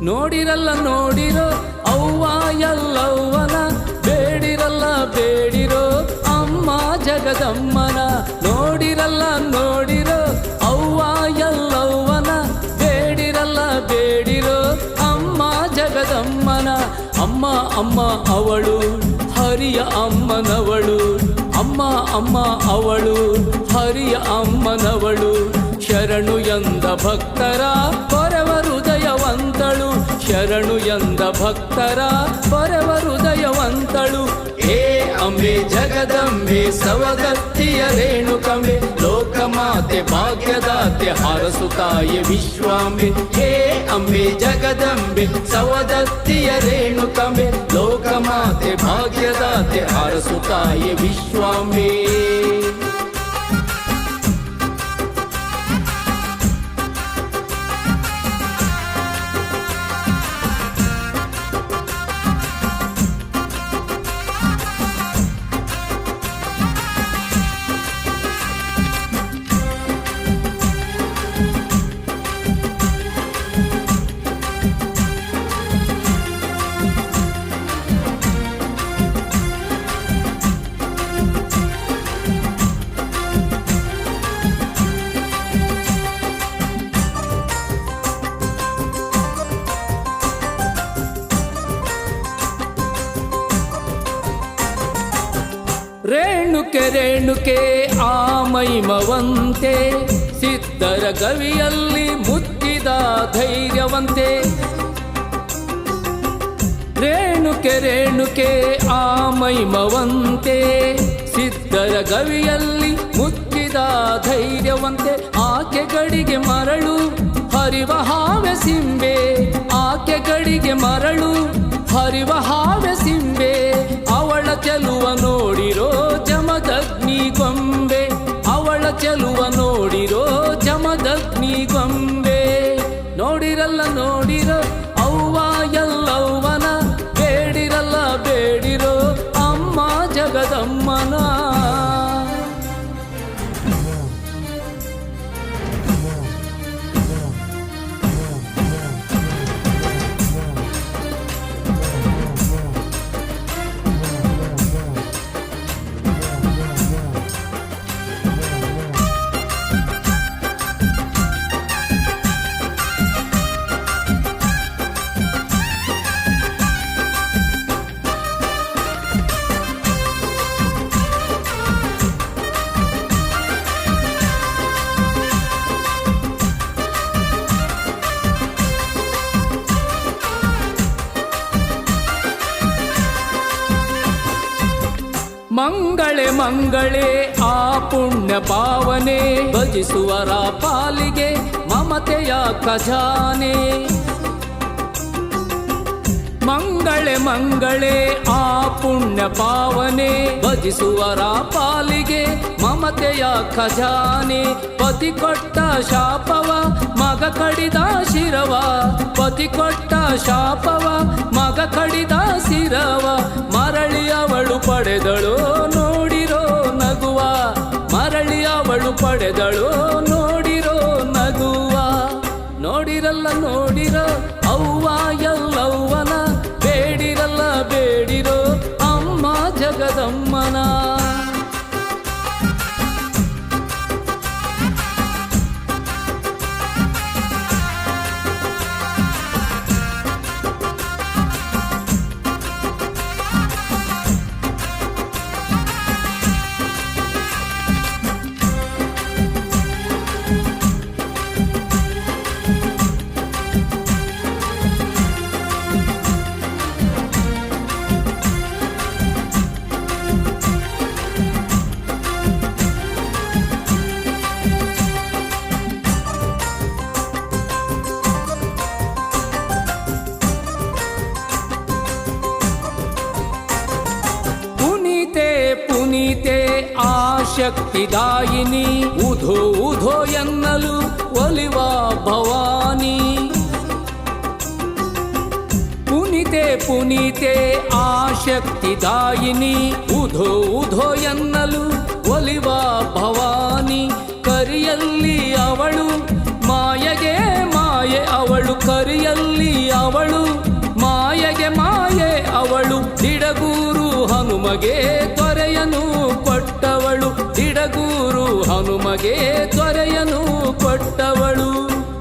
ನೋಡಿರಲ್ಲ ನೋಡಿರೋ ಅವ್ವ ಎಲ್ಲವ್ವನ, ಬೇಡಿರಲ್ಲ ಬೇಡಿರೋ ಅಮ್ಮ ಜಗದಮ್ಮನ. ನೋಡಿರಲ್ಲ ನೋಡಿರೋ ಅವ್ವ ಎಲ್ಲವ್ವನ, ಬೇಡಿರಲ್ಲ ಬೇಡಿರೋ ಅಮ್ಮ ಜಗದಮ್ಮನ. ಅಮ್ಮ ಅಮ್ಮ ಅವಳು ಹರಿಯ ಅಮ್ಮನವಳು, ಅಮ್ಮ ಅಮ್ಮ ಅವಳು ಹರಿಯ ಅಮ್ಮನವಳು. ಶರಣು ಎಂದ ಭಕ್ತರ ಪರವ ಹೃದಯವಂತಳು, ಶರಣು ಎಂದ ಭಕ್ತರ ಪರವ ಹೃದಯವಂತಳು. ಹೇ ಅಂಬೆ ಜಗದಂಬೆ ಸವದತ್ತಿಯ ರೇಣುಕಂಬೆ, ಲೋಕಮಾತೆ ಭಾಗ್ಯದಾತೆ ಹಾರಸುತ್ತಾಯೆ ವಿಶ್ವಾಂಬೆ. ಹೇ ಅಂಬೆ ಜಗದಂಬೆ ಸವದತ್ತಿಯ ರೇಣುಕಂಬೆ, ಲೋಕಮಾತೆ ಭಾಗ್ಯದಾತೆ ಹಾರಸುತ್ತಾಯೆ ವಿಶ್ವಾಂಬೆ. ರೇಣುಕೆ ರೇಣುಕೆ ಆ ಮೈಮವಂತೆ, ಸಿದ್ಧರ ಗವಿಯಲ್ಲಿ ಮುತ್ತಿದ ಧೈರ್ಯವಂತೆ. ರೇಣುಕೆ ರೇಣುಕೆ ಆ ಮೈಮವಂತೆ, ಸಿದ್ಧರ ಗವಿಯಲ್ಲಿ ಮುತ್ತಿದ ಧೈರ್ಯವಂತೆ. ಆಕೆ ಗಡಿಗೆ ಮರಳು ಹರಿವ ಹಾವೆ ಸಿಂಬೆ, ಆಕೆ ಗಡಿಗೆ ಮರಳು ಹರಿವ ಹಾವೆ ಸಿಂಬೆ. ಅವಳ ಚೆಲುವ ನೋಡಿರೋ ಜಮದಗ್ನಿ ಗೊಂಬೆ, ಅವಳ ಚೆಲುವ ನೋಡಿರೋ ಜಮದಗ್ನಿ ಗೊಂಬೆ. ನೋಡಿರಲ್ಲ ನೋಡಿರೋ ಅವ್ವ ಎಲ್ಲವ್ವನ, ಬೇಡಿರಲ್ಲ ಬೇಡಿರೋ ಅಮ್ಮ ಜಗದಮ್ಮನ. ಮಂಗಳೆ ಮಂಗಳೆ ಆ ಪುಣ್ಯ ಪಾವನೆ, ಭಜಿಸುವರ ಪಾಲಿಗೆ ಮಮತೆಯ ಖಜಾನೆ. ಮಂಗಳೆ ಮಂಗಳೆ ಆ ಪುಣ್ಯ ಪಾವನೆ, ಭಜಿಸುವರ ಪಾಲಿಗೆ ಮಮತೆಯ ಖಜಾನೆ. ಪತಿ ಕೊಟ್ಟ ಶಾಪವ ಮಗ ಕಡಿದ ಶಿರವ, ಪತಿ ಕೊಟ್ಟ ಶಾಪವ ಮಗ ಕಡಿದ ಶಿರವ. ಮರಳಿ ಅವಳು ಪಡೆದಳು ನೋಡಿರೋ ನಗುವ, ಮರಳಿ ಅವಳು ಪಡೆದಳು ನೋಡಿರೋ ನಗುವ. ನೋಡಿರಲ್ಲ ನೋಡಿರೋ ಅವ್ವ ಎಲ್ಲವ್ವನ, ಬೇಡಿರಲ್ಲ ಬೇಡಿರೋ ಅಮ್ಮ ಜಗದಮ್ಮನ. ಪುನೀತೆ ಆ ಶಕ್ತಿದಾಯಿನಿ, ಉಧೋ ಉಧೋ ಎನ್ನಲು ಒಲಿವ ಭವಾನಿ. ಪುನೀತೆ ಪುನೀತೆ ಆ ಶಕ್ತಿದಾಯಿನಿ, ಉಧೋ ಉಧೋ ಎನ್ನಲು ಒಲಿವ ಭವಾನಿ. ಕರಿಯಲ್ಲಿ ಅವಳು ಮಾಯೆಗೆ ಮಾಯೆ ಅವಳು, ಕರಿಯಲ್ಲಿ ಅವಳು ಮಾಯೆಗೆ ಮಾಯೆ ಅವಳು. ದಿಡಗೂರು ಹನುಮಗೆ ದೊರೆಯನು ಕೊಟ್ಟವಳು, ದಿಡಗೂರು ಹನುಮಗೆ ದೊರೆಯನು ಕೊಟ್ಟವಳು.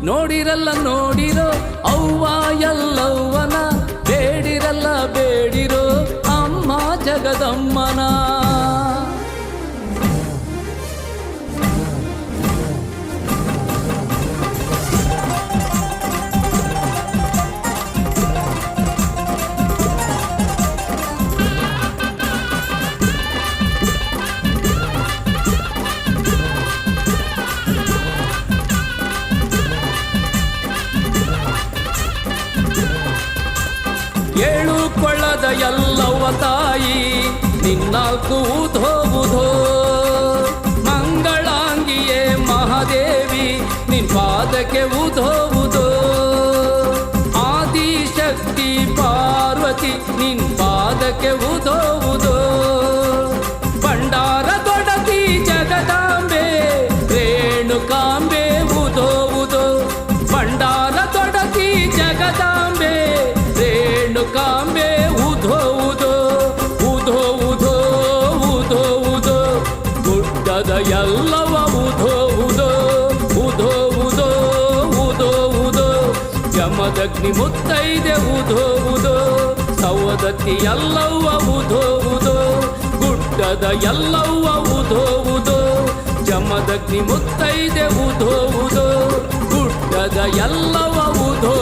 ನೋಡಿರಲ್ಲ ನೋಡಿರೋ ಅವ್ವ ಎಲ್ಲವ್ವನ, ಬೇಡಿರಲ್ಲ ಬೇಡಿರೋ ಅಮ್ಮ ಜಗದಮ್ಮನ. ಏಳು ಕೊಳ್ಳದ ಎಲ್ಲವ್ವ ತಾಯಿ ನಿನ್ನಾಲ್ಕು ಉಧೋ ಉಧೋ. ಮಂಗಳಾಂಗಿಯೇ ಮಹಾದೇವಿ ನಿನ್ ಪಾದಕ್ಕೆ ಉಧೋ ಉಧೋ. ಆದಿಶಕ್ತಿ ಪಾರ್ವತಿ ನಿನ್ ಪಾದಕ್ಕೆ ಉಧೋ ಉಧೋ. ಭಂಡಾರ ದೊಡತಿ ಜಗದಾಂಬೆ ರೇಣುಕಾಂಬೆ ಉಧೋ ಉಧೋ. ಭಂಡಾರ ದೊಡತಿ ಜಗದಾಂಬೆ ರೇಣುಕಾಂಬೆ ಉಧೋ ಉಧೋ ಉಧೋ ಉಧೋ ಉಧೋ ಉಧೋ. ಗುಡ್ಡದ ಎಲ್ಲವ ಉಧೋ ಉಧೋ ಉಧೋ ಉಧೋ ಉಧೋ ಉಧೋ. ಯಮದಗ್ನಿ ಮುತ್ತೈದೆ ಉಧೋ ಉಧೋ. ಸೌದತ್ತಿ ಎಲ್ಲವ್ವ ಉಧೋ ಉಧೋ. ಗುಡ್ಡದ ಎಲ್ಲವ್ವ ಉಧೋ ಉಧೋ. ಜಮದಗ್ನಿ ಮುತ್ತೈದೆ ಉಧೋ ಉಧೋ. ಗುಡ್ಡದ ಎಲ್ಲವ ಉಧೋ